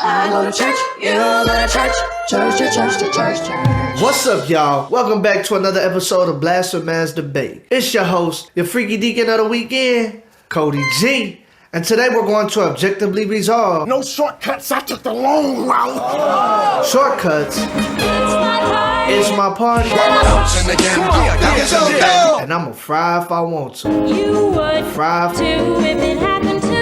I go to church, you go to church, church. What's up, y'all? Welcome back to another episode of BlaspheMass Debate. It's your host, your freaky deacon of the weekend, Cody G. And today we're going to objectively resolve. No shortcuts, I took the long route. Shortcuts. It's my party. And I'ma fry if I want to. You would Fry too if it happened to you.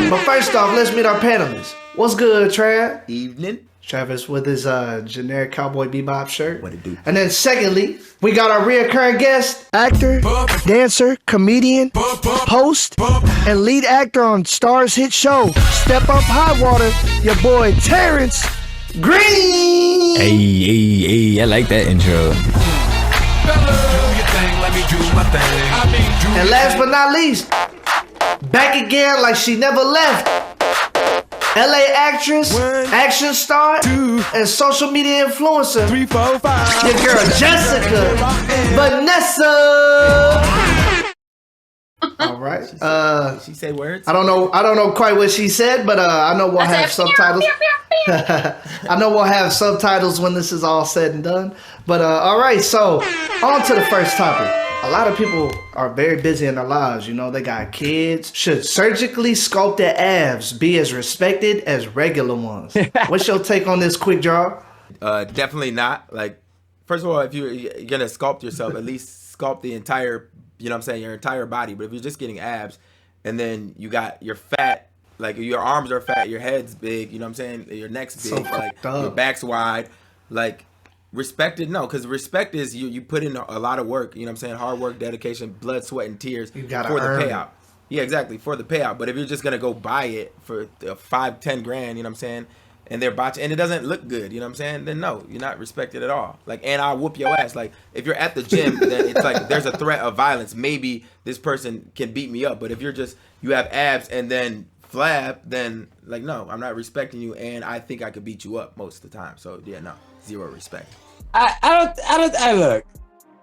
But first off, let's meet our panelists. What's good, Trav? Evening. Travis with his generic Cowboy Bebop shirt. What it do? And then secondly, we got our reoccurring guest, actor, dancer, comedian, host, and lead actor on Star's hit show, Step Up High Water, your boy Terrence Green. Hey, I like that intro. And last but not least, back again like she never left. LA actress, action star, and social media influencer. 3, 4, 5. Your girl Jessica, Vanessa. All right. She say words? I don't know quite what she said, but I know we'll have subtitles. I know we'll have subtitles when this is all said and done. But all right, so on to the first topic. A lot of people are very busy in their lives, you know, they got kids. Should surgically sculpted abs be as respected as regular ones? What's your take on this, Quick Draw? Definitely not. Like, first of all, if you're gonna sculpt yourself, at least sculpt the entire, you know what I'm saying, your entire body. But if you're just getting abs and then you got your fat, like your arms are fat, your head's big, you know what I'm saying, your neck's big, like your back's wide, like, respected, no, because respect is you put in a lot of work, you know what I'm saying, hard work, dedication, blood, sweat, and tears for the payout. Yeah, exactly, for the payout. But if you're just gonna go buy it for 5-10 grand, you know what I'm saying, and they're botching and it doesn't look good, you know what I'm saying, then no, you're not respected at all. Like, and I'll whoop your ass. Like, if you're at the gym, then it's like there's a threat of violence. Maybe this person can beat me up. But if you have abs and then flab, then like, no, I'm not respecting you, and I think I could beat you up most of the time. So yeah, no, zero respect. I look,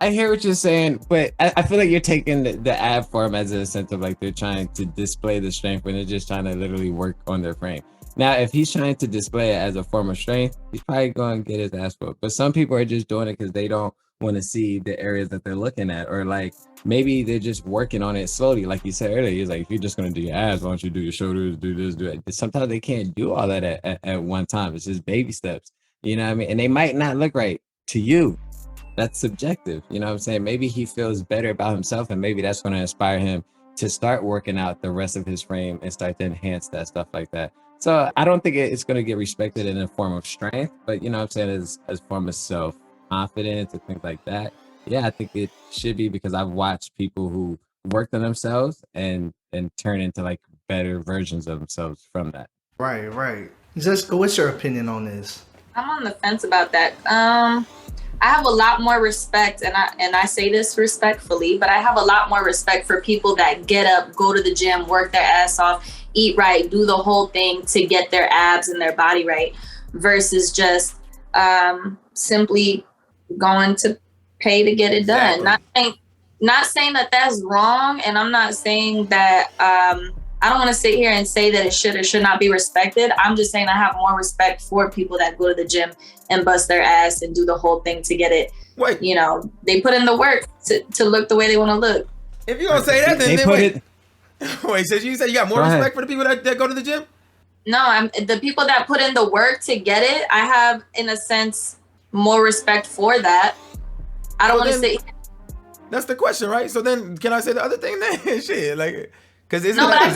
I hear what you're saying, but I feel like you're taking the ab form as a sense of like they're trying to display the strength when they're just trying to literally work on their frame. Now, if he's trying to display it as a form of strength, he's probably going to get his ass whooped. But some people are just doing it because they don't want to see the areas that they're looking at, or like maybe they're just working on it slowly. Like you said earlier, he's like, if you're just going to do your abs, why don't you do your shoulders, do this, do it. Sometimes they can't do all that at one time. It's just baby steps, you know what I mean? And they might not look right to you. That's subjective, you know what I'm saying? Maybe he feels better about himself, and maybe that's going to inspire him to start working out the rest of his frame and start to enhance that stuff like that. So I don't think it's going to get respected in a form of strength, but you know what I'm saying, as form of self-confidence and things like that. Yeah, I think it should be, because I've watched people who worked on themselves and turn into like better versions of themselves from that. Right. Jessica, what's your opinion on this? I'm on the fence about that. I have a lot more respect, and I say this respectfully, but I have a lot more respect for people that get up, go to the gym, work their ass off, eat right, do the whole thing to get their abs and their body right, versus just simply going to pay to get it done. Exactly. Not saying that that's wrong, and I'm not saying that I don't want to sit here and say that it should or should not be respected. I'm just saying I have more respect for people that go to the gym and bust their ass and do the whole thing to get it. Wait. You know, they put in the work to look the way they want to look. If you're going to say that, then wait. Wait, so you said you got more respect for the people that go to the gym? No, the people that put in the work to get it, I have, in a sense, more respect for that. I don't want to say... That's the question, right? So then, can I say the other thing then? Shit, like... But I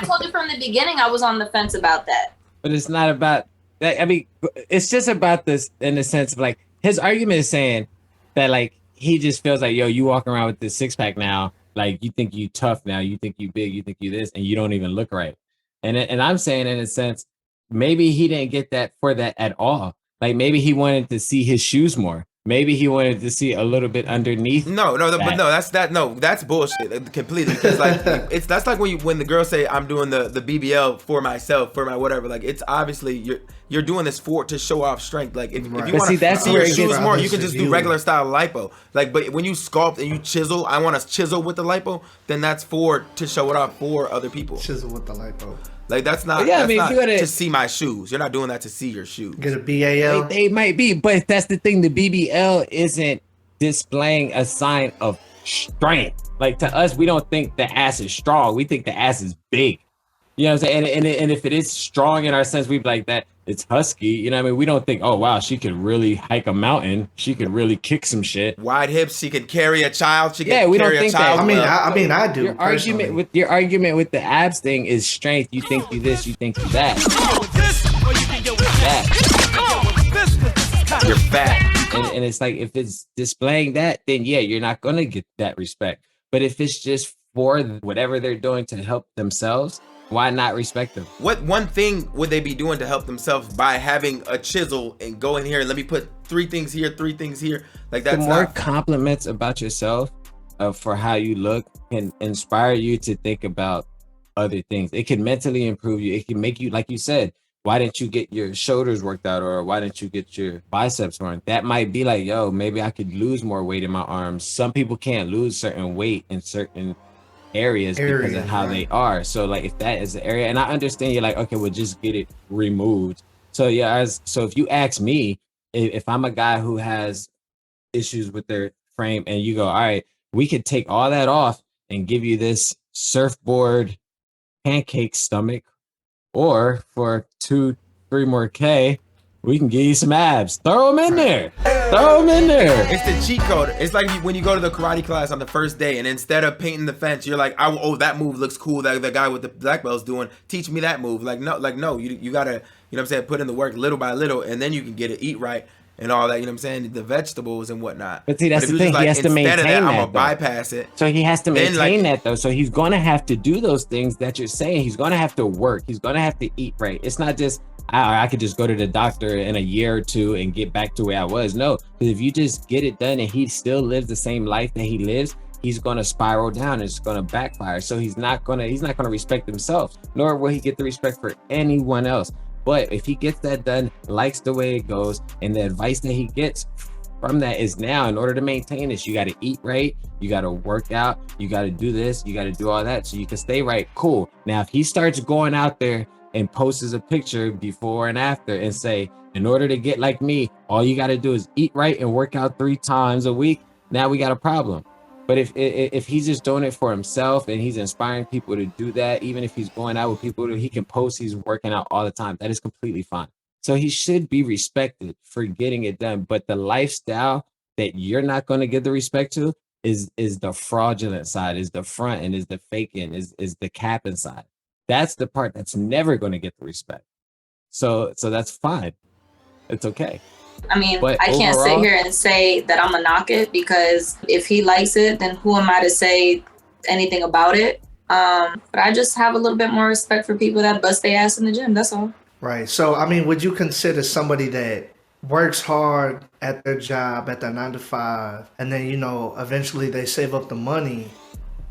told you from the beginning I was on the fence about that. But it's not about that. I mean, it's just about this in the sense of like, his argument is saying that like he just feels like, yo, you walk around with this 6-pack now, like you think you tough now, you think you big, you think you this, and you don't even look right. And I'm saying, in a sense, maybe he didn't get that for that at all. Like maybe he wanted to see his shoes more. Maybe he wanted to see a little bit underneath. That's bullshit completely. Because like that's like when the girls say I'm doing the BBL for myself, for my whatever. Like it's obviously you're doing this to show off strength. Like if you want to see your shoes more, you can just do regular style lipo. Like, but when you sculpt and you chisel, I want to chisel with the lipo. Then that's to show it off for other people. Chisel with the lipo. Like that's not. Yeah, I that's mean, if not you gotta- to see my shoes. You're not doing that to see your shoes. Get a BAL. They might be, but that's the thing. The BBL isn't displaying a sign of strength. Like to us, we don't think the ass is strong. We think the ass is big. You know what I'm saying? And if it is strong in our sense, we'd be like that. It's husky. You know what I mean? We don't think, oh wow, she could really hike a mountain. She could really kick some shit. Wide hips. She can carry a child. She can Yeah, we don't carry a think child. that. I mean, I do. Your argument with the abs thing is strength. You think you this, you think you that. You're fat. And it's like, if it's displaying that, then yeah, you're not gonna get that respect. But if it's just for whatever they're doing to help themselves, why not respect them? What one thing would they be doing to help themselves by having a chisel and go in here and let me put 3 things here, 3 things here? Like that's the more not. compliments about yourself for how you look can inspire you to think about other things. It can mentally improve you. It can make you, like you said, why didn't you get your shoulders worked out, or why didn't you get your biceps worked? That might be like, yo, maybe I could lose more weight in my arms. Some people can't lose certain weight in certain areas because of how they are. So like, if that is the area, and I understand you're like, okay, well, just get it removed. So yeah, so if you ask me, if I'm a guy who has issues with their frame, and you go, all right, we could take all that off and give you this surfboard pancake stomach, or for 2-3 more K, we can give you some abs. Throw them in there. Throw them in there. It's the cheat code. It's like when you go to the karate class on the first day, and instead of painting the fence, you're like, oh, that move looks cool. That the guy with the black belt's doing. Teach me that move. Like no, you gotta, you know what I'm saying, put in the work little by little, and then you can get it, eat right, and all that. You know what I'm saying, the vegetables and whatnot. But see, that's if the you're thing. He has to maintain instead of that, I'm that, gonna bypass it. So he has to Then, maintain like- that though. So he's gonna have to do those things that you're saying. He's gonna have to work. He's gonna have to eat right. It's not just I could just go to the doctor in a year or 2 and get back to where I was. No, because if you just get it done and he still lives the same life that he lives, he's gonna spiral down and it's gonna backfire. So he's not gonna respect himself, nor will he get the respect for anyone else. But if he gets that done, likes the way it goes, and the advice that he gets from that is, now in order to maintain this, you got to eat right, you got to work out, you got to do this, you got to do all that so you can stay right. Cool. Now if he starts going out there and posts a picture before and after and say, in order to get like me, all you got to do is eat right and work out 3 times a week, now we got a problem. But if he's just doing it for himself and he's inspiring people to do that, even if he's going out with people he can post he's working out all the time, that is completely fine. So he should be respected for getting it done. But the lifestyle that you're not going to give the respect to is the fraudulent side, is the front, and is the faking, is the capping side. That's the part that's never going to get the respect. So that's fine. It's okay. I mean, But I can't sit overall- here and say that I'm gonna knock it, because if he likes it, then who am I to say anything about it? But I just have a little bit more respect for people that bust their ass in the gym. That's all. Right. So, I mean, would you consider somebody that works hard at their job, at their 9 to 5, and then, you know, eventually they save up the money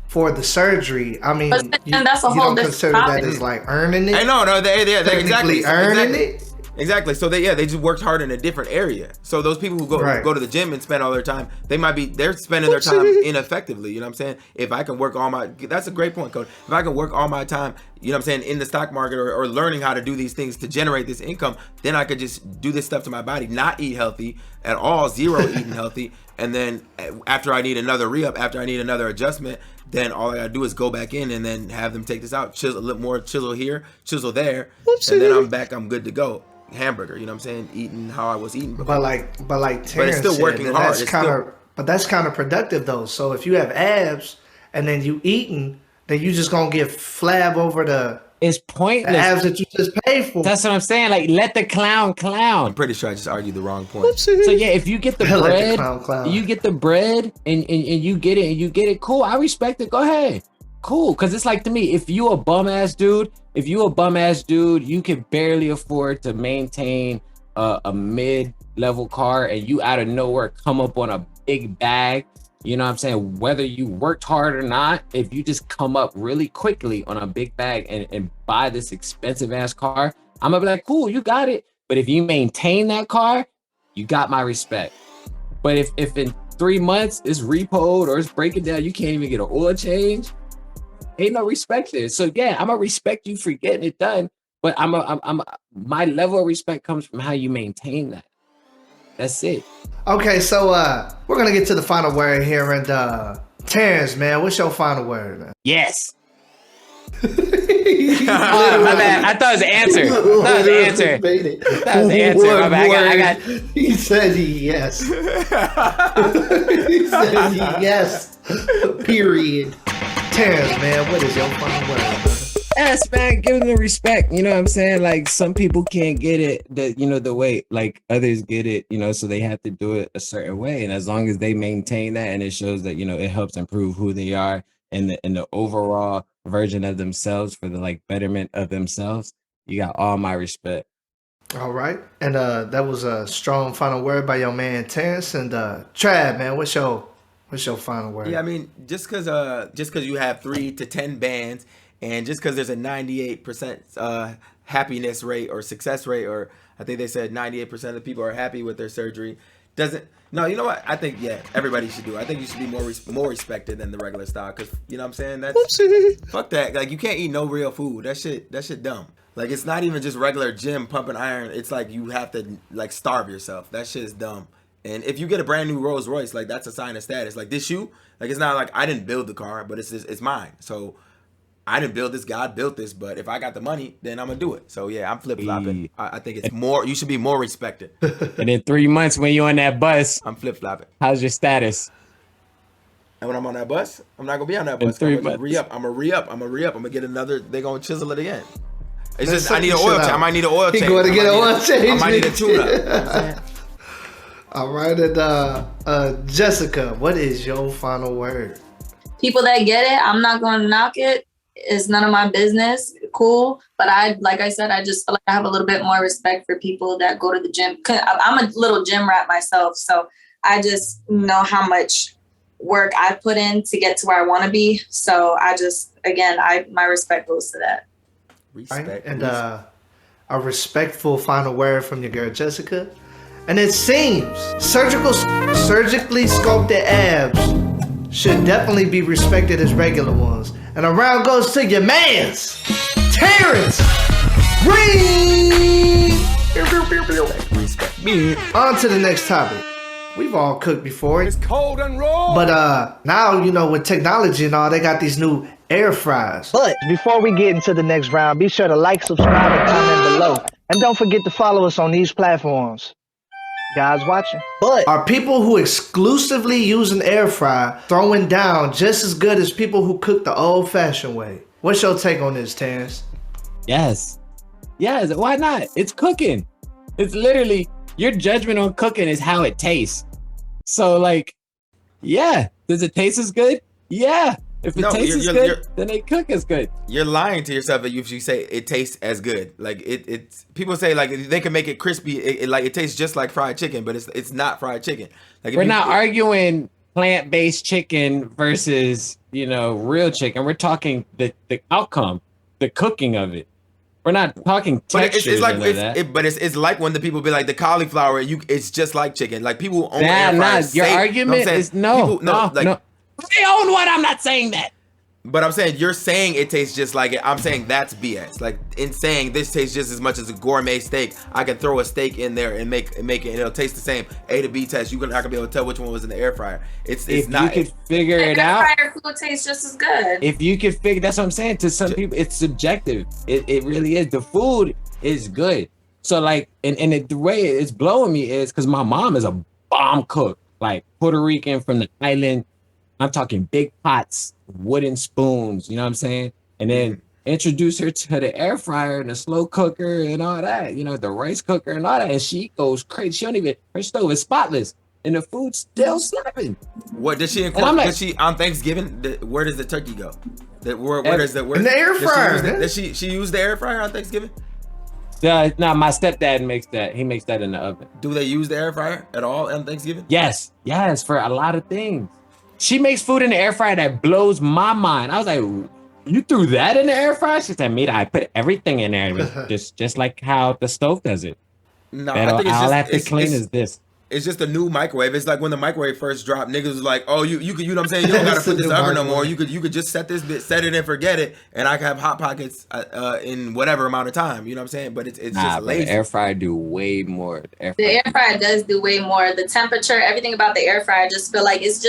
for the surgery? I mean, But then that's a you whole don't different consider topic. that as like earning it? I know, no, they Technically exactly earning it? Exactly. So they just worked hard in a different area. So those people who go to the gym and spend all their time, they're spending their time ineffectively. You know what I'm saying? If I can work that's a great point, Cody. If I can work all my time, you know what I'm saying, in the stock market or learning how to do these things to generate this income, then I could just do this stuff to my body, not eat healthy at all, 0 eating healthy. And then after I need another re-up, after I need another adjustment, then all I gotta do is go back in and then have them take this out, chisel a little more, chisel here, chisel there, and then I'm back, I'm good to go. Hamburger, you know what I'm saying, eating how I was eating before. But like Terrence But it's still said, working that hard. that's kind of productive though. So if you have abs and then you eating, then you just gonna get flab over the It's pointless. abs that you just paid for. That's what I'm saying. Like, let the clown. I'm pretty sure I just argued the wrong point. So yeah, if you get the Let the bread, clown. you get the bread and you get it, cool. I respect it. Go ahead. Cool. Cause it's like, to me, if you a bum ass dude, you can barely afford to maintain a mid-level car, and you out of nowhere come up on a big bag. You know what I'm saying? Whether you worked hard or not, if you just come up really quickly on a big bag and buy this expensive ass car, I'm gonna be like, cool, you got it. But if you maintain that car, you got my respect. But if in 3 months it's repoed or it's breaking down, you can't even get an oil change, Ain't no respect there. So yeah, I'm gonna respect you for getting it done, but my level of respect comes from how you maintain that. That's it. Okay, so we're gonna get to the final word here, and Terrence, man, what's your final word, man? Yes. Oh, my bad. I thought it was the answer. That was the answer. That was the answer. My bad. I got. He said yes. He said yes. Period. Terrence, man, what is your final word? Yes, man, give them the respect. You know what I'm saying? Like some people can't get it the way like others get it, so they have to do it a certain way. And as long as they maintain that and it shows that, it helps improve who they are and the overall version of themselves for the like betterment of themselves, you got all my respect. All right. And that was a strong final word by your man Terrence. And Trav, man, what's your final word? Yeah, I mean, just because you have 3 to 10 bands, and just because there's a 98% happiness rate or success rate, or I think they said 98% of the people are happy with their surgery, doesn't. No, you know what? I think everybody should do it. I think you should be more respected than the regular style, because you know what I'm saying. That's fuck that. Like you can't eat no real food. That shit dumb. Like it's not even just regular gym pumping iron. It's like you have to like starve yourself. That shit is dumb. And if you get a brand new Rolls Royce, like that's a sign of status. Like this shoe, like it's not like I didn't build the car, but it's mine. So I didn't build this. God built this. But if I got the money, then I'm gonna do it. So yeah, I'm flip flopping. I think it's more. You should be more respected. And in 3 months when you're on that bus, I'm flip flopping. How's your status? And when I'm on that bus, I'm not gonna be on that bus. I'm gonna re-up. I'm gonna get another. They gonna chisel it again. It's just I need an oil change. I might need an oil change. He going to get an oil change. I might need a tune-up. All right, and Jessica, what is your final word? People that get it, I'm not going to knock it. It's none of my business. Cool. But like I said, I just feel like I have a little bit more respect for people that go to the gym. I'm a little gym rat myself. So I just know how much work I put in to get to where I want to be. So I just, again, my respect goes to that. Respect. Right. And a respectful final word from your girl, Jessica. And it seems surgically sculpted abs should definitely be respected as regular ones. And a round goes to your mans, Terrence Green. Respect me. On to the next topic. We've all cooked before. It's cold and raw. But now, with technology and all, they got these new air fryers. But before we get into the next round, be sure to like, subscribe, and comment below. And don't forget to follow us on these platforms. Guys watching. But are people who exclusively use an air fryer throwing down just as good as people who cook the old-fashioned way? What's your take on this, Terrence? Yes. Why not? It's cooking. It's literally your judgment on cooking is how it tastes. So, like, yeah, does it taste as good? Yeah. If it tastes as good, then they cook as good. You're lying to yourself if you say it tastes as good. Like it's people say like they can make it crispy. It tastes just like fried chicken, but it's not fried chicken. Like we're not arguing plant-based chicken versus real chicken. We're talking the outcome, the cooking of it. We're not talking texture. But it's like when the people be like the cauliflower. It's just like chicken. Like people own air fryers. Your argument is no. I own one. I'm not saying that. But I'm saying you're saying it tastes just like it. I'm saying that's BS. Like in saying this tastes just as much as a gourmet steak, I can throw a steak in there and make it, and it'll taste the same. A to B test. You're not gonna be able to tell which one was in the air fryer. It's not. You could figure it out. Air fryer food tastes just as good. If you could figure, that's what I'm saying. To some people, it's subjective. It really is. The food is good. So like, and the way it's blowing me is because my mom is a bomb cook, like Puerto Rican from the island. I'm talking big pots, wooden spoons, you know what I'm saying? And then introduce her to the air fryer and the slow cooker and all that, the rice cooker and all that. And she goes crazy. Her stove is spotless and the food's still slapping. What did she incorporate? Did she on Thanksgiving? Where does the turkey go? Where does the in the air fryer? Does she use the air fryer on Thanksgiving? No, my stepdad makes that. He makes that in the oven. Do they use the air fryer at all on Thanksgiving? Yes, for a lot of things. She makes food in the air fryer that blows my mind. I was like, you threw that in the air fryer? She said, Mira, I put everything in there. just like how the stove does it. No, I think it's all I have to clean is this. It's just a new microwave. It's like when the microwave first dropped, niggas was like, "Oh, you could, you know what I'm saying? You don't gotta put this oven no more. You could just set it and forget it, and I can have hot pockets in whatever amount of time. You know what I'm saying? But it's just lazy. The air fryer do way more. The air fryer does do way more. The temperature, everything about the air fryer, just feel like it's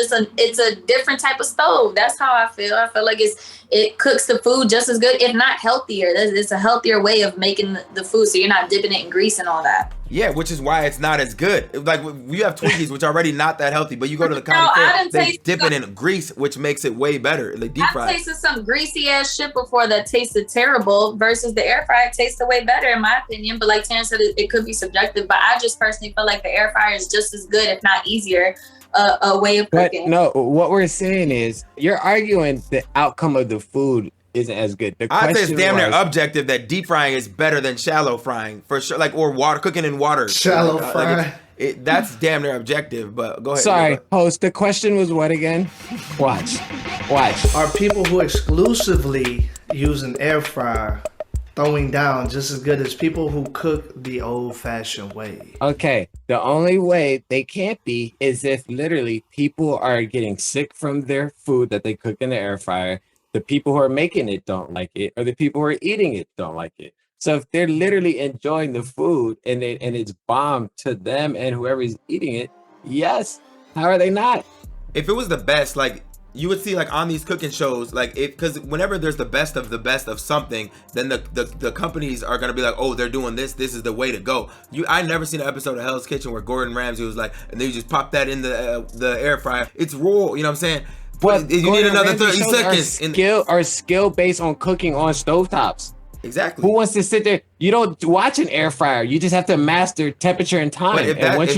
a different type of stove. That's how I feel. I feel like it cooks the food just as good, if not healthier. It's a healthier way of making the food, so you're not dipping it in grease and all that. Yeah, which is why it's not as good. Like we have Twinkies, which are already not that healthy, but you go to the county fair, they dip it in grease, which makes it way better. Like deep fried. I've tasted some greasy ass shit before that tasted terrible versus the air fryer tasted way better in my opinion. But like Terrence said, it could be subjective. But I just personally feel like the air fryer is just as good, if not easier, a way of cooking. But no, what we're saying is you're arguing the outcome of the food isn't as good. I'd say it's damn near objective that deep frying is better than shallow frying for sure. Like, or water cooking in water. Shallow frying. That's damn near objective. But go ahead. Sorry, host. The question was what again? Watch. Are people who exclusively use an air fryer throwing down just as good as people who cook the old-fashioned way? Okay, the only way they can't be is if literally people are getting sick from their food that they cook in the air fryer. The people who are making it don't like it, or the people who are eating it don't like it. So if they're literally enjoying the food and it's bomb to them and whoever's eating it, yes. How are they not? If it was the best, like you would see like on these cooking shows, like because whenever there's the best of something, then the companies are gonna be like, oh, they're doing this is the way to go. I never seen an episode of Hell's Kitchen where Gordon Ramsay was like, and they just pop that in the air fryer. It's raw, you know what I'm saying? But you need another 30 seconds. Are skill based on cooking on stovetops. Exactly. Who wants to sit there? You don't watch an air fryer. You just have to master temperature and time. But if that's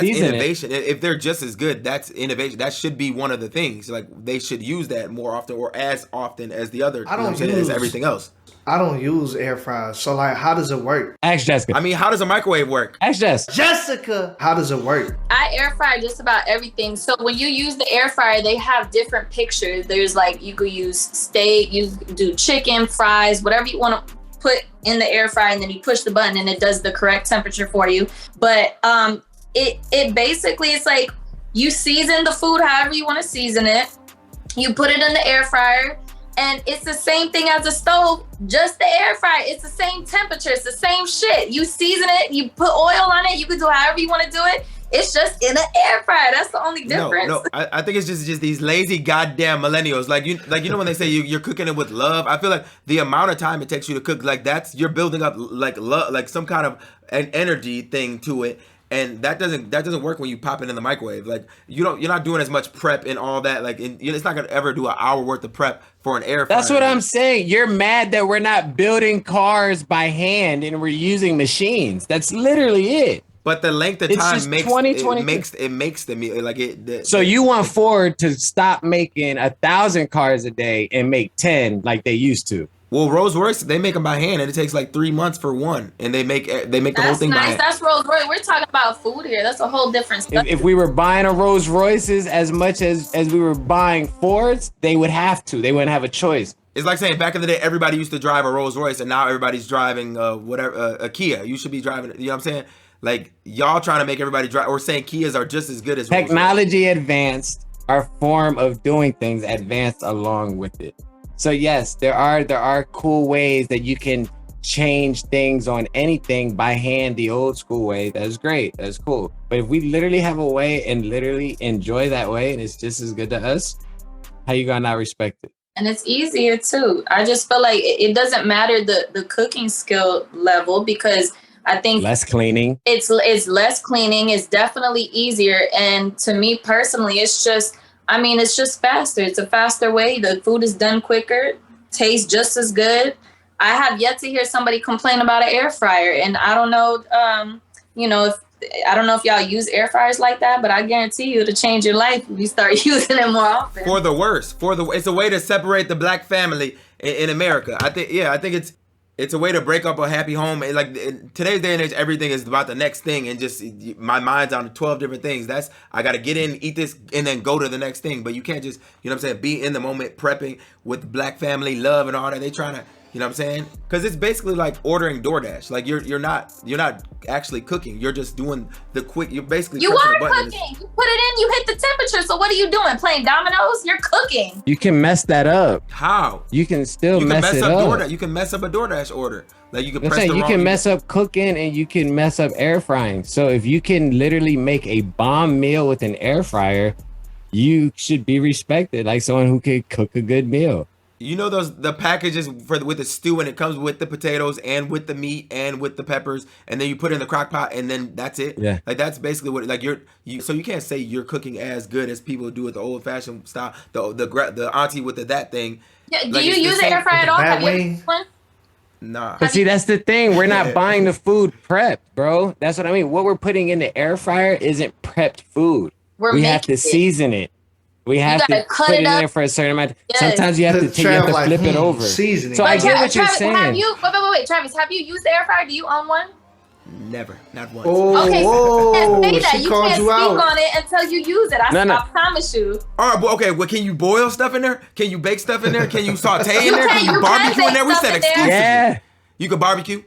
innovation, if they're just as good, that's innovation. That should be one of the things. Like they should use that more often, or as often as the other. As everything else. I don't use air fryers. So like, how does it work? Ask Jessica. I mean, how does a microwave work? Ask Jessica, how does it work? I air fry just about everything. So when you use the air fryer, they have different pictures. There's like, you could use steak, you do chicken, fries, whatever you want to put in the air fryer, and then you push the button and it does the correct temperature for you. But it basically, it's like you season the food however you want to season it. You put it in the air fryer. And it's the same thing as a stove, just the air fryer. It's the same temperature. It's the same shit. You season it, you put oil on it, you can do however you want to do it. It's just in an air fryer. That's the only difference. No, I think it's just these lazy goddamn millennials. Like you know when they say you're cooking it with love. I feel like the amount of time it takes you to cook, like you're building up like love, like some kind of an energy thing to it. And that doesn't work when you pop it in the microwave. Like you're not doing as much prep and all that. Like it's not gonna ever do an hour worth of prep for an air fryer. That's what I'm saying. You're mad that we're not building cars by hand and we're using machines. That's literally it. But the length of time makes the meal like it. So you want Ford to stop making 1,000 cars a day and make 10 like they used to? Well, Rolls Royce, they make them by hand, and it takes like 3 months for one, and they make the whole thing by hand. That's Rolls Royce. We're talking about food here. That's a whole different stuff. If we were buying a Rolls Royces as much as we were buying Fords, they would have to. They wouldn't have a choice. It's like saying back in the day, everybody used to drive a Rolls Royce, and now everybody's driving a Kia. You should be driving, you know what I'm saying? Like y'all trying to make everybody drive, or saying Kias are just as good as technology advanced. Our form of doing things advanced along with it. So yes, there are cool ways that you can change things on anything by hand the old school way. That's great. That's cool. But if we literally have a way and literally enjoy that way and it's just as good to us, how you gonna not respect it? And it's easier too. I just feel like it doesn't matter the cooking skill level, because I think less cleaning. It's less cleaning. It's definitely easier. And to me personally, it's just faster. It's a faster way. The food is done quicker, tastes just as good. I have yet to hear somebody complain about an air fryer. And I don't know, if y'all use air fryers like that, but I guarantee you it'll change your life if you start using it more often. For the worse. It's a way to separate the black family in America. I think it's a way to break up a happy home. Like in today's day and age, everything is about the next thing, and just my mind's on 12 different things. I got to get in, eat this, and then go to the next thing. But you can't just, you know what I'm saying, be in the moment prepping with black family love and all that. They trying to, You know what I'm saying? Because it's basically like ordering DoorDash. Like you're not actually cooking. You're just doing the quick. You're basically You pressing are the button. cooking. You put it in. You hit the temperature. So what are you doing? Playing dominoes? You're cooking. You can mess that up. How? You can still You can mess it up up. DoorDash. You can mess up a DoorDash order. Like you can I'm press saying the you wrong. can mess up cooking and you can mess up air frying. So if you can literally make a bomb meal with an air fryer, you should be respected like someone who can cook a good meal. You know the packages with the stew, and it comes with the potatoes and with the meat and with the peppers, and then you put it in the crock pot, and then that's it. Yeah, like that's basically what like so you can't say you're cooking as good as people do it the old fashioned style. The auntie with that thing. Yeah, do like, you use the air fryer at all? Have you ever used one? Nah. But see, that's the thing. We're not buying the food prepped, bro. That's what I mean. What we're putting in the air fryer isn't prepped food. We have to season it. We have to put it in there for a certain amount. Yes. Sometimes you have to flip it over. Seasoning. So I get what you're Travis, saying. wait, Travis, have you used the air fryer? Do you own one? Never, not once. Okay, so you can't say that. she You called can't you speak out. on it until you use it. I promise you. All right, well, okay. Well, can you boil stuff in there? Can you bake stuff in there? Can you saute in there? Can you you barbecue can in there? We bake said stuff in there. exclusively. Yeah. You can barbecue.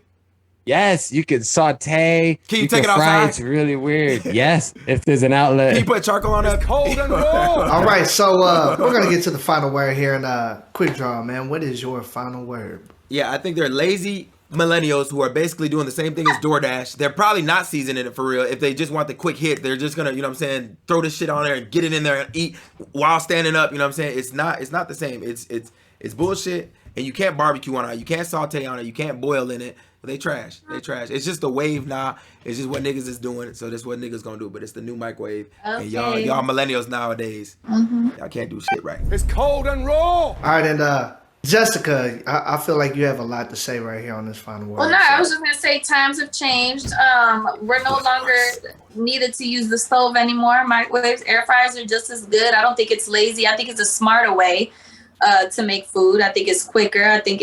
Yes, you can saute. Can you take it fry. outside? It's really weird. Yes, if there's an outlet. Can you put charcoal on that? Cold and raw. All right, so we're gonna get to the final word here and quick draw, man. What is your final word? Yeah, I think they're lazy millennials who are basically doing the same thing as DoorDash. They're probably not seasoning it for real. If they just want the quick hit, they're just gonna, you know what I'm saying, throw this shit on there and get it in there and eat while standing up. You know what I'm saying? It's not the same. It's bullshit. And you can't barbecue on it. You can't saute on it. You can't boil in it. They trash. It's just a wave now. It's just what niggas is doing. So that's what niggas gonna do. But it's the new microwave. Okay. And y'all millennials nowadays, y'all can't do shit right. It's cold and raw. All right, and Jessica, I feel like you have a lot to say right here on this final word. Well, no, I was just gonna say times have changed. We're no longer needed to use the stove anymore. Microwaves, air fryers are just as good. I don't think it's lazy. I think it's a smarter way to make food. I think it's quicker. I think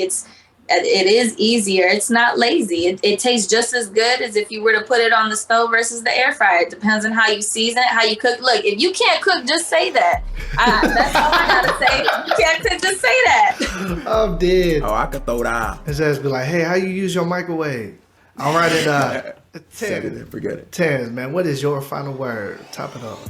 it is easier. It's not lazy. It tastes just as good as if you were to put it on the stove versus the air fryer. It depends on how you season it, how you cook. Look, if you can't cook, just say that. That's all I gotta say. If you can't cook, just say that. I'm dead. Oh, I could throw down. His ass be like, hey, how you use your microwave? All right, and Terrence, forget it. Terrence, man, what is your final word? Top it off.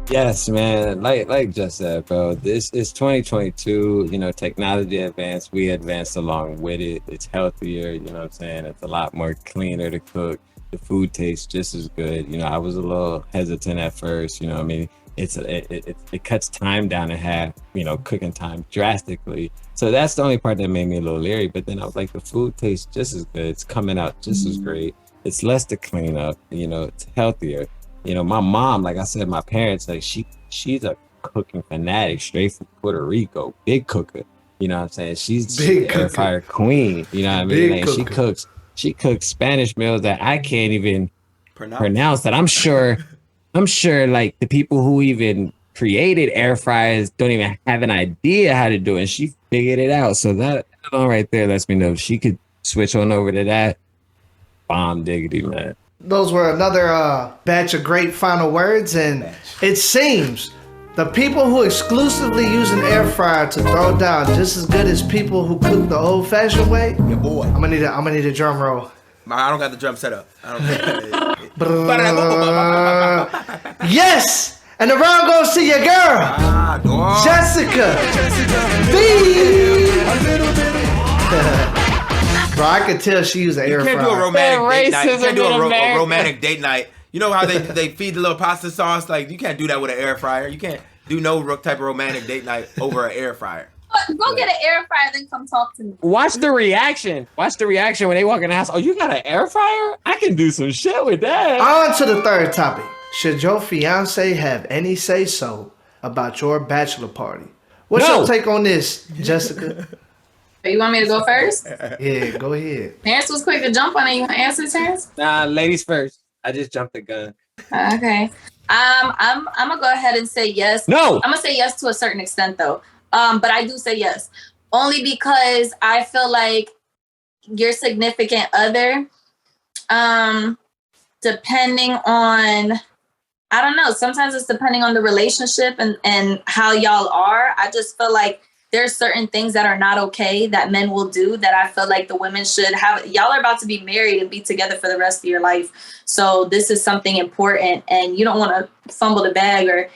Yes, man. Like just said, bro. This is 2022. You know, technology advanced. We advanced along with it. It's healthier. You know what I'm saying? It's a lot more cleaner to cook. The food tastes just as good. You know, I was a little hesitant at first. You know, what I mean, it cuts time down in half. You know, cooking time drastically. So that's the only part that made me a little leery. But then I was like, the food tastes just as good. It's coming out just as great. It's less to clean up. You know, it's healthier. You know, my mom, like I said, my parents, like she's a cooking fanatic, straight from Puerto Rico, big cooker. You know what I'm saying? She's the air fryer queen. You know what I mean? Like, she cooks Spanish meals that I can't even pronounce. That I'm sure like the people who even created air fryers don't even have an idea how to do it. And she figured it out. So that alone right there lets me know if she could switch on over to that. Bomb diggity, man. Those were another batch of great final words, and it seems the people who exclusively use an air fryer to throw down just as good as people who cook the old-fashioned way. Your boy. I'm gonna need a drum roll. I don't got the drum set up. Yes, and the round goes to your girl, Jessica. Bro, I could tell she used an air fryer. You can't do a romantic date night. You can't do a romantic date night. You know how they feed the little pasta sauce? Like, you can't do that with an air fryer. You can't do no type of romantic date night over an air fryer. Go get an air fryer, then come talk to me. Watch the reaction. Watch the reaction when they walk in the house. Oh, you got an air fryer? I can do some shit with that. On to the third topic. Should your fiancé have any say-so about your bachelor party? What's your take on this, Jessica? You want me to go first? Yeah, go ahead. Terrence was quick to jump on it. You want to answer, Terrence? Nah, ladies first. I just jumped the gun. Okay. I'm gonna go ahead and say yes. No. I'm gonna say yes to a certain extent though. But I do say yes. Only because I feel like your significant other, depending on, I don't know, sometimes it's depending on the relationship and how y'all are. I just feel like there's certain things that are not okay that men will do that I feel like the women should have. Y'all are about to be married and be together for the rest of your life. So this is something important, and you don't want to fumble the bag or,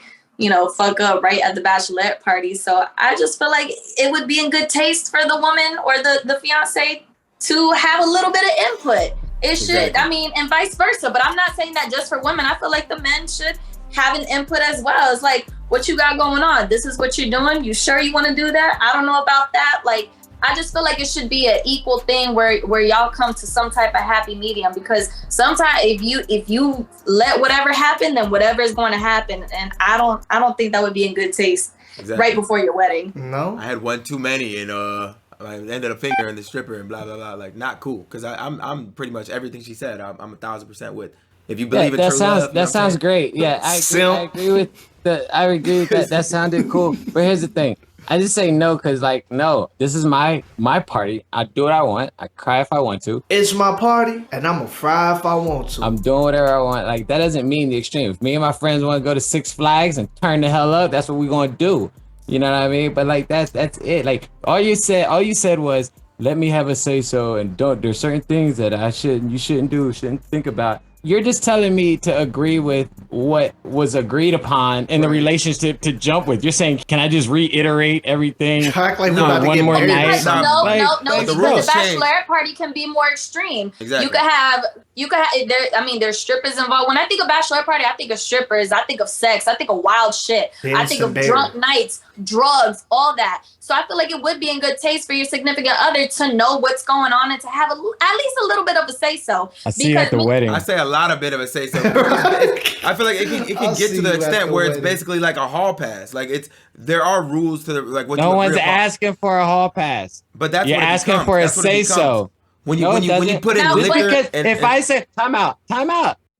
fuck up right at the bachelorette party. So I just feel like it would be in good taste for the woman or the fiance to have a little bit of input. It should, and vice versa. But I'm not saying that just for women. I feel like the men should have an input as well. It's like, what you got going on? This is what you're doing. You sure you want to do that? I don't know about that. Like, I just feel like it should be an equal thing where y'all come to some type of happy medium, because sometimes if you let whatever happen, then whatever is going to happen. And I don't think that would be in good taste right before your wedding. No, I had one too many, and I ended up fingering the stripper and blah blah blah. Like, not cool, because I'm pretty much everything she said. I'm 1,000% with. If you believe in true love, that sounds great. Yeah, I agree with that. That sounded cool. But here's the thing. I just say no because, no, this is my party. I do what I want. I cry if I want to. It's my party, and I'm gonna fry if I want to. I'm doing whatever I want. Like, that doesn't mean the extreme. If me and my friends want to go to Six Flags and turn the hell up, that's what we're gonna do. You know what I mean? But that's it. Like, all you said was, let me have a say so, and there's certain things that you shouldn't think about. You're just telling me to agree with what was agreed upon in the relationship to jump with. You're saying, can I just reiterate everything? Act like one more night? No, because the bachelorette party can be more extreme. Exactly. You could have there's strippers involved. When I think of bachelorette party, I think of strippers, I think of sex, I think of wild shit. I think of drunk nights, drugs, all that. So I feel like it would be in good taste for your significant other to know what's going on and to have at least a little bit of a say so. I see you at the wedding. I say a lot of bit of a say so. I feel like it can get to the extent where it's basically like a hall pass. Like, there are rules to what no one's asking for a hall pass. But that's you're what it asking becomes. for a That's what it say becomes. so. When you put in liquor, if I say time out.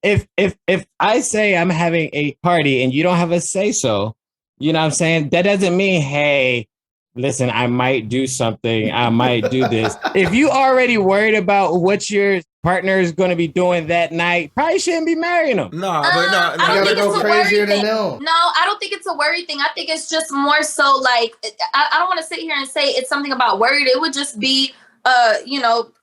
If I say I'm having a party and you don't have a say so, you know what I'm saying? That doesn't mean, hey, listen, I might do something. I might do this. If you already worried about what your partner is going to be doing that night, probably shouldn't be marrying them. No, I don't think go it's a crazier worry than thing. them. No, I don't think it's a worry thing. I think it's just more so like, I don't want to sit here and say it's something about worried. It would just be,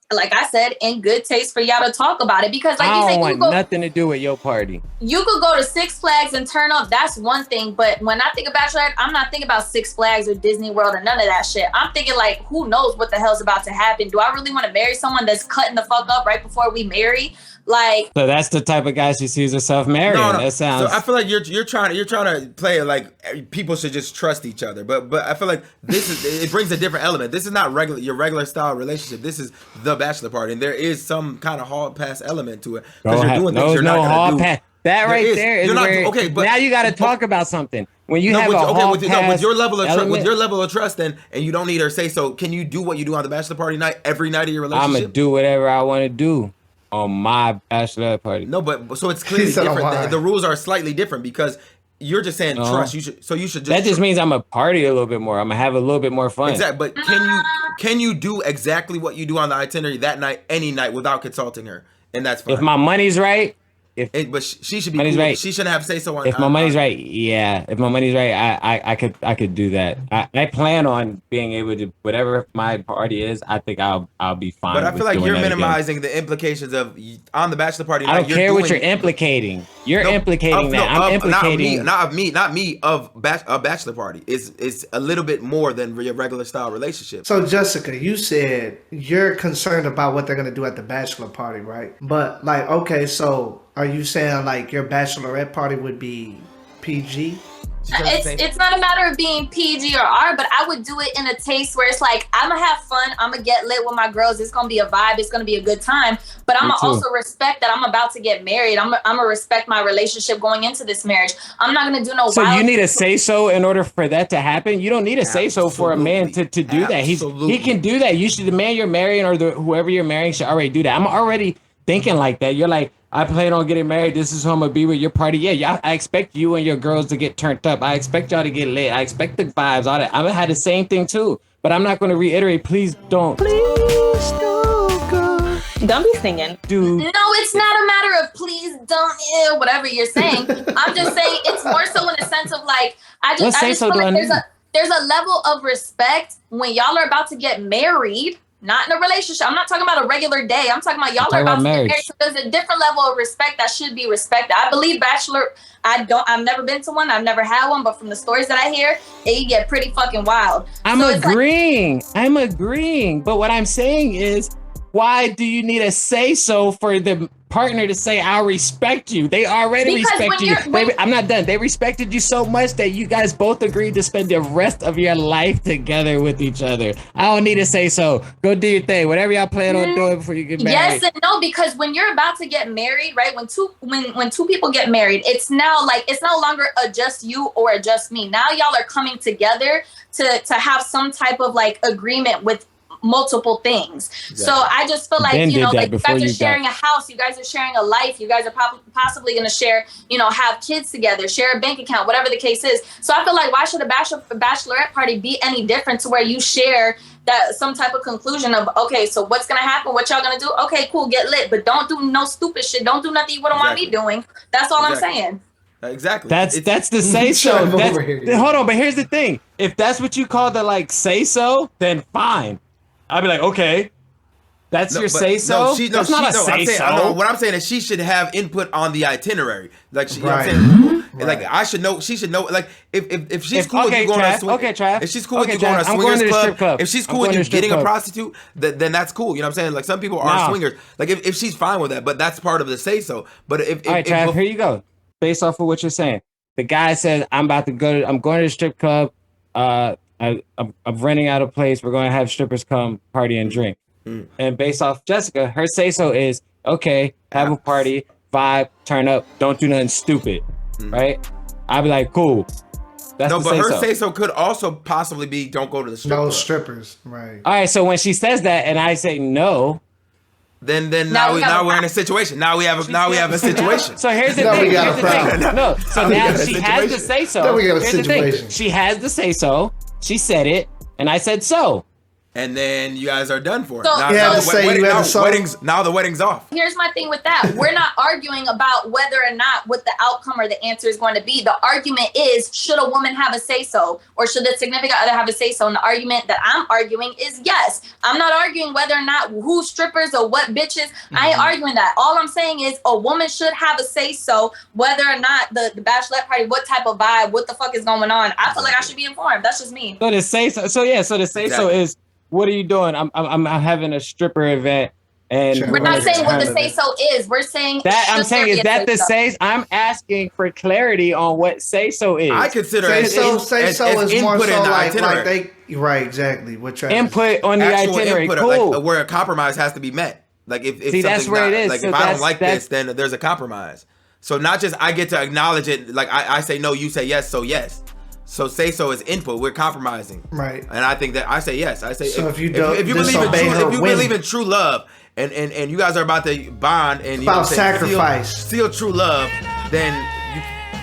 like I said, in good taste for y'all to talk about it, because like I you said, don't want nothing to do with your party. You could go to Six Flags and turn up. That's one thing. But when I think of bachelorette, I'm not thinking about Six Flags or Disney World or none of that shit. I'm thinking like, who knows what the hell's about to happen? Do I really want to marry someone that's cutting the fuck up right before we marry? Like, so that's the type of guy she sees herself marrying. No. That sounds. So I feel like you're trying to play it like people should just trust each other, but I feel like it brings a different element. This is not your regular style relationship. This is the bachelor party, and there is some kind of hall pass element to it because you're doing things you're not gonna do. Pass. That right there is where. Okay, but now you got to talk about something. When you have with your level of trust, and you don't need her say so. Can you do what you do on the bachelor party night every night of your relationship? I'm gonna do whatever I want to do on my bachelor party. No, but so it's clearly different. The rules are slightly different because you're just saying trust. You should just. That just means I'm gonna party a little bit more. I'm gonna have a little bit more fun. Exactly. But can you do exactly what you do on the itinerary that night, any night, without consulting her? And that's fine. If my money's right. But she should be cool. Right. She shouldn't have to say so. If my money's right, yeah. If my money's right, I could do that. I plan on being able to whatever my party is. I think I'll be fine. But I feel like you're minimizing the implications of on the bachelor party. I don't care what you're implicating. You're implicating that. I'm implicating not me of a bachelor party. It's a little bit more than your regular style relationship. So Jessica, you said you're concerned about what they're gonna do at the bachelor party, right? But like, okay, so. Are you saying like your bachelorette party would be PG? It's not a matter of being PG or R, but I would do it in a taste where it's like, I'm gonna have fun, I'm gonna get lit with my girls, it's gonna be a vibe, it's gonna be a good time, but I'm gonna also respect that I'm about to get married. I'm gonna respect my relationship going into this marriage. I'm not gonna do no So you need a say-so in order for that to happen? You don't need a say-so for a man to do that. He can do that. You should, the man you're marrying or whoever you're marrying should already do that. I'm already thinking like that. You're like, I plan on getting married. This is who I'm gonna be with your party. Yeah, I expect you and your girls to get turned up. I expect y'all to get lit. I expect the vibes, all that. I'm gonna have the same thing too. But I'm not gonna reiterate. Please don't. Please don't go. Don't be singing. Dude. No, it's not a matter of please don't whatever you're saying. I'm just saying it's more so in the sense of like I just feel like there's a level of respect when y'all are about to get married, not in a relationship. I'm not talking about a regular day. I'm talking about y'all are about to get married. So there's a different level of respect that should be respected. I believe bachelor, I've never been to one. I've never had one, but from the stories that I hear, it get pretty fucking wild. I'm agreeing. But what I'm saying is, why do you need a say-so for the partner to say, I respect you? They already respect you. I'm not done. They respected you so much that you guys both agreed to spend the rest of your life together with each other. I don't need to say so. Go do your thing. Whatever y'all plan on doing before you get married. Yes and no, because when you're about to get married, right? When two people get married, it's now like, it's no longer a just you or a just me. Now y'all are coming together to have some type of like agreement with multiple things. Yeah. So I just feel like, you know, like you guys are sharing a house, you guys are sharing a life, you guys are possibly going to share, you know, have kids together, share a bank account, whatever the case is. So I feel like, why should a bachelorette party be any different to where you share that some type of conclusion of, okay, so what's going to happen? What y'all going to do? Okay, cool, get lit, but don't do no stupid shit. Don't do nothing you wouldn't want me doing. That's all I'm saying. Exactly. That's the say so. Hold on, but here's the thing. If that's what you call the like say so, then fine. I'd be like, okay, that's your say so. That's not a say so. What I'm saying is she should have input on the itinerary. Like, you know what I'm saying? Like, I should know. She should know. Like, if she's cool with you going to a swing, if she's cool with you going to a swingers club, if she's cool with you getting a prostitute, then that's cool. You know what I'm saying? Like, some people are swingers. Like, if she's fine with that, but that's part of the say so. But if all right, Trav, here you go. Based off of what you're saying, the guy says, I'm going to the strip club. I'm renting out a place. We're going to have strippers come party and drink. And based off Jessica, her say so is, okay, have a party, vibe, turn up, don't do nothing stupid, right? I'd be like, cool. That's no, but her say so could also possibly be, don't go to the strip club. No strippers, right? All right, so when she says that and I say no, then now we're in a situation. Now we have a situation. So here's the thing. So now she has to say so. Now we got a situation. She has to say so. She said it, and I said so. And then you guys are done for it. So, now the wedding's off. Here's my thing with that. We're not arguing about whether or not what the outcome or the answer is going to be. The argument is, should a woman have a say-so? Or should the significant other have a say-so? And the argument that I'm arguing is yes. I'm not arguing whether or not who strippers or what bitches. I ain't arguing that. All I'm saying is a woman should have a say-so whether or not the bachelorette party, what type of vibe, what the fuck is going on. I feel like I should be informed. That's just me. So the say-so, so the say-so is, what are you doing? I'm having a stripper event, and we're not saying what the say so is. We're saying that I'm saying is that the say. I'm asking for clarity on what say so is. I consider say so is more so like they right exactly what input on the itinerary. Cool. Like, where a compromise has to be met. Like if see, that's where it is. Like if I don't like this, then there's a compromise. So not just I get to acknowledge it. Like I say no, you say yes, so yes. So say so is input. We're compromising, right? And I think that I say yes. I say so if you believe in true love, and you guys are about to bond and you about sacrifice, seal true love, then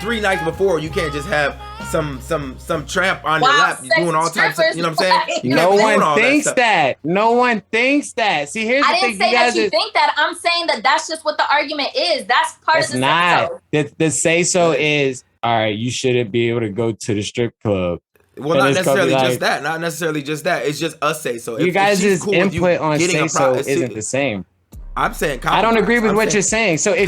3 nights before you can't just have some tramp on your lap doing all types of, you know what I'm saying? No one thinks that. No one thinks that. See, here's the thing. I didn't say that you think that. I'm saying that that's just what the argument is. That's part of the say-so. The say-so is, all right, you shouldn't be able to go to the strip club. Well, not necessarily just that. Not necessarily just that. It's just us say so. You guys' input on say so isn't the same. I'm saying I don't agree with what you're saying. So if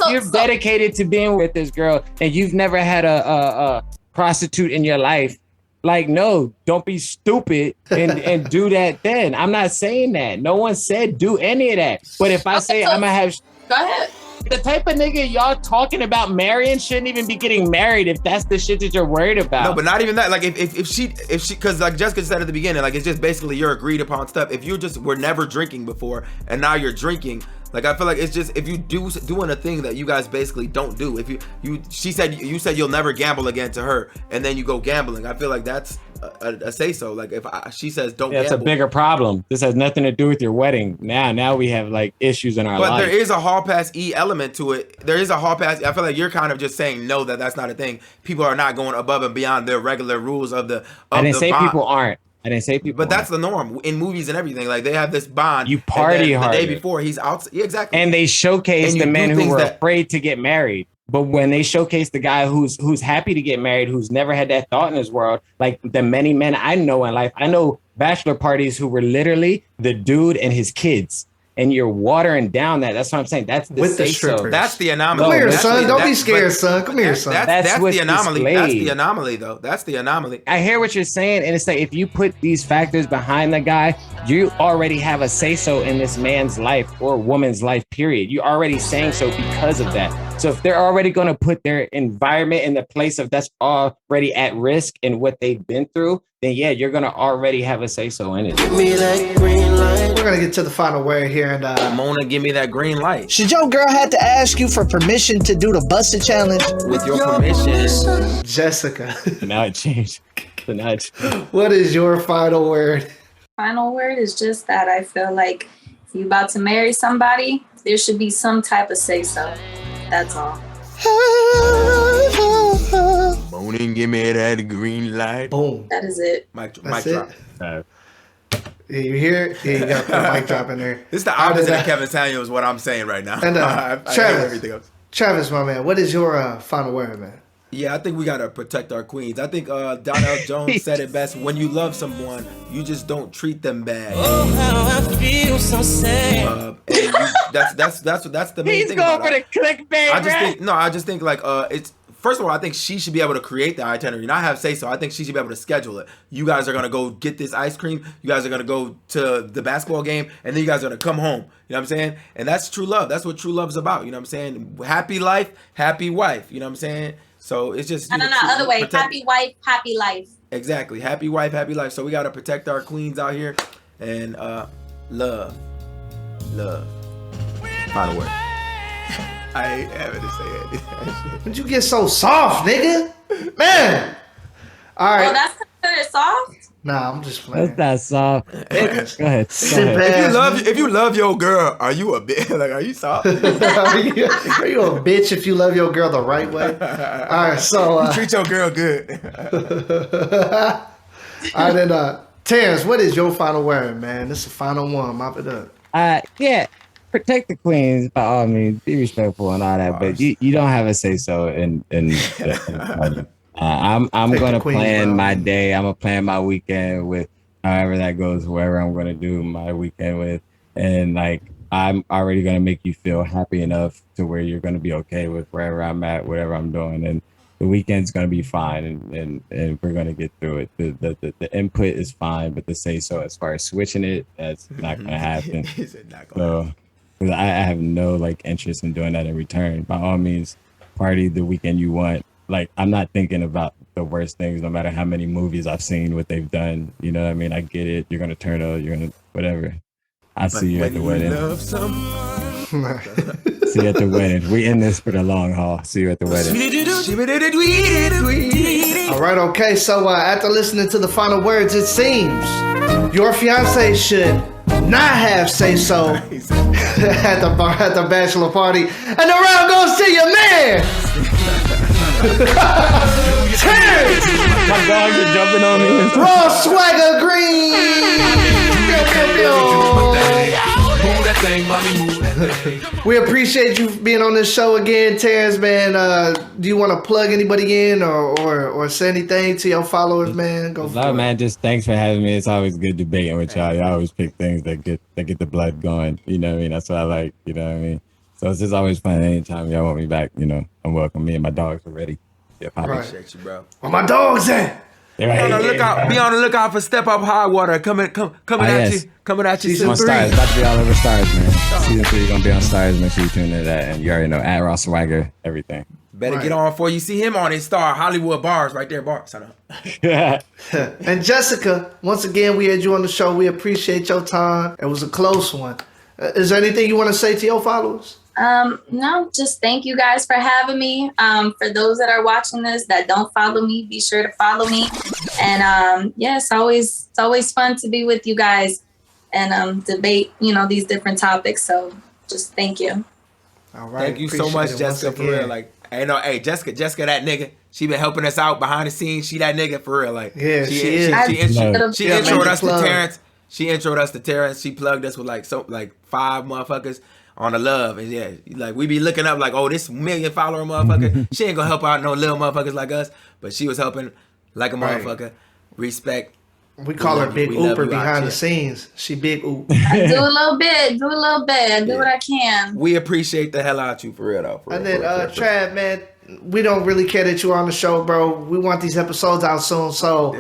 you're dedicated to being with this girl and you've never had a prostitute in your life, like, no, don't be stupid and do that then. I'm not saying that. No one said do any of that. But if I say I'm gonna have... Go ahead. The type of nigga y'all talking about marrying shouldn't even be getting married if that's the shit that you're worried about. No, but not even that. Like if she, because like Jessica said at the beginning, like it's just basically your agreed upon stuff. If you just were never drinking before and now you're drinking, like I feel like it's just if you doing a thing that you guys basically don't do. If you said you'll never gamble again to her, and then you go gambling. I feel like that's a say so. Like if she says don't gamble. That's a bigger problem. This has nothing to do with your wedding. Now we have like issues in our life. But there is a hall pass E element to it. There is a hall pass. I feel like you're kind of just saying no, that's not a thing. People are not going above and beyond their regular rules of the. I didn't say people aren't. I didn't say people. But that's the norm in movies and everything. Like they have this bond. You party hard. The day before he's out. Yeah, exactly. And they showcase the men who were afraid to get married. But when they showcase the guy who's happy to get married, who's never had that thought in his world, like the many men I know in life, I know bachelor parties who were literally the dude and his kids. And you're watering down that. That's what I'm saying. That's the With the say so. strippers. That's the anomaly. Come here, That's son. the- Don't be that's- scared, but- son. Come here, son. That's what's the anomaly. That's displayed. the anomaly, though. That's the anomaly. I hear what you're saying, and it's like if you put these factors behind the guy, you already have a say so in this man's life or woman's life, period. You're already saying so because of that. So if they're already going to put their environment in the place of that's already at risk and what they've been through, then yeah, you're going to already have a say so in it. We're gonna get to the final word here, and Mona, give me that green light. Should your girl have to ask you for permission to do the busted challenge? With your permission. Jessica, So now it changed. So now it changed. what is your final word? Final word is just that I feel like if you're about to marry somebody, there should be some type of say so. That's all. Mona, give me that green light. Boom. That is it. Mic That's drop. it. Yeah, you hear it? Yeah, you got the mic drop in there. This is the opposite of Kevin Samuels, is what I'm saying right now. And I hate Travis, everything else. Travis, my man, what is your final word, man? Yeah, I think we gotta protect our queens. I think Donnell Jones said it best. When you love someone, you just don't treat them bad. Oh, how I feel so sad. That's the main He's thing. going about for the it. clickbait, I just think like it's first of all, I think she should be able to create the itinerary, not have say so. I think she should be able to schedule it. You guys are gonna go get this ice cream. You guys are gonna go to the basketball game, and then you guys are gonna come home. You know what I'm saying? And that's true love. That's what true love's about. You know what I'm saying? Happy life, happy wife. You know what I'm saying? So it's just Other way. Happy wife, happy life. Exactly. Happy wife, happy life. So we gotta protect our queens out here, and love. Final word. I ain't having to say it. Would you get so soft, nigga? Man. All right. Well, that's considered soft. Nah, I'm just playing. That's soft. Go ahead. Go ahead. Simp If you love your girl, are you a bitch? Like, are you soft? are you a bitch if you love your girl the right way? All right, so Treat your girl good. all right, then Terrence, what is your final word, man? This is the final one. Mop it up. Yeah, protect the queens by all means. Be respectful and all that, but you don't have a say so in I'm Protect gonna the queens, plan bro. my day. I'm gonna plan my weekend with however that goes, whoever I'm gonna do my weekend with, and like I'm already gonna make you feel happy enough to where you're gonna be okay with wherever I'm at, whatever I'm doing, and the weekend's gonna be fine, and we're gonna get through it. The input is fine, but the say so as far as switching it, that's not gonna happen. He said not gonna So 'cause I have no like interest in doing that in return. By all means, party the weekend you want. Like I'm not thinking about the worst things, no matter how many movies I've seen, what they've done. You know what I mean? I get it. You're gonna turn up. You're gonna whatever. I see you at the wedding. Love someone. See you at the wedding. We in this for the long haul. See you at the wedding. All right, okay. So after listening to the final words, it seems your fiance should not have say so at the bachelor party, and the round goes to your man. Terrence My dogs are jumping on me. rawswagger Green. We appreciate you being on this show again, Terrence, man. Do you want to plug anybody in or say anything to your followers, man? Go for it. Man, just thanks for having me. It's always good debating with y'all. Y'all always pick things that get the blood going. You know what I mean? That's what I like. You know what I mean? So it's just always fun. Anytime y'all want me back, you know, I'm welcome. Me and my dogs are ready. Yeah, Poppy. Right. Appreciate you, bro. Where my dogs at? They're Be on the right. lookout. Be on the lookout for Step Up High Water coming at yes. you. Coming at you. Season On soon. Stars, about to be all over Stars, man. Season 3 gonna be on Stars. Make sure you tune into that, and you already know at rawswagger everything. Better Right. get on before you see him on his star Hollywood bars right there. Bars. Sign up. And Jessica, once again, we had you on the show. We appreciate your time. It was a close one. Is there anything you want to say to your followers? No, just thank you guys for having me. For those that are watching this that don't follow me, be sure to follow me. And yeah, it's always fun to be with you guys and debate, these different topics. So just thank you. All right. Thank you so appreciate much, it once Jessica. For real, again. like, hey, Jessica, that nigga. She been helping us out behind the scenes. She that nigga for real, like. Yeah, she is. She introed us to plug. Terrence. She introed us to Terrence. She plugged us with like 5 motherfuckers on the love. And yeah, like we be looking up like, oh, this 1 million follower motherfucker, she ain't gonna help out no little motherfuckers like us, but she was helping like a motherfucker. Respect. We call her Big Ooper behind the scenes. She Big Oop. I do a little bit, do what I can. We appreciate the hell out you for real though. And then Trav, man, we don't really care that you on the show, bro. We want these episodes out soon, so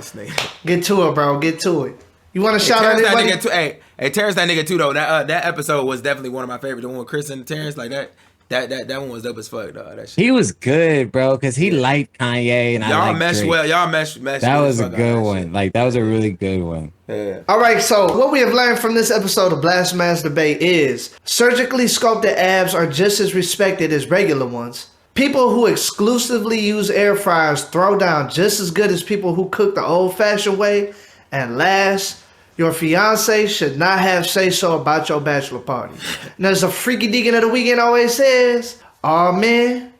get to it, bro. Get to it. You want to shout out anybody? Hey, Terrence, that nigga too though. That episode was definitely one of my favorites. The one with Chris and Terrence, like that one was dope as fuck, dog. That shit. He was good, bro, because he liked Kanye and y'all meshed well. Y'all meshed. That was a good one. Shit. Like that was a really good one. Yeah. All right, so what we have learned from this episode of BlaspheMass Debate is surgically sculpted abs are just as respected as regular ones. People who exclusively use air fryers throw down just as good as people who cook the old-fashioned way. And last, your fiancé should not have say-so about your bachelor party. And as a freaky deacon of the weekend always says, amen,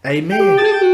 amen.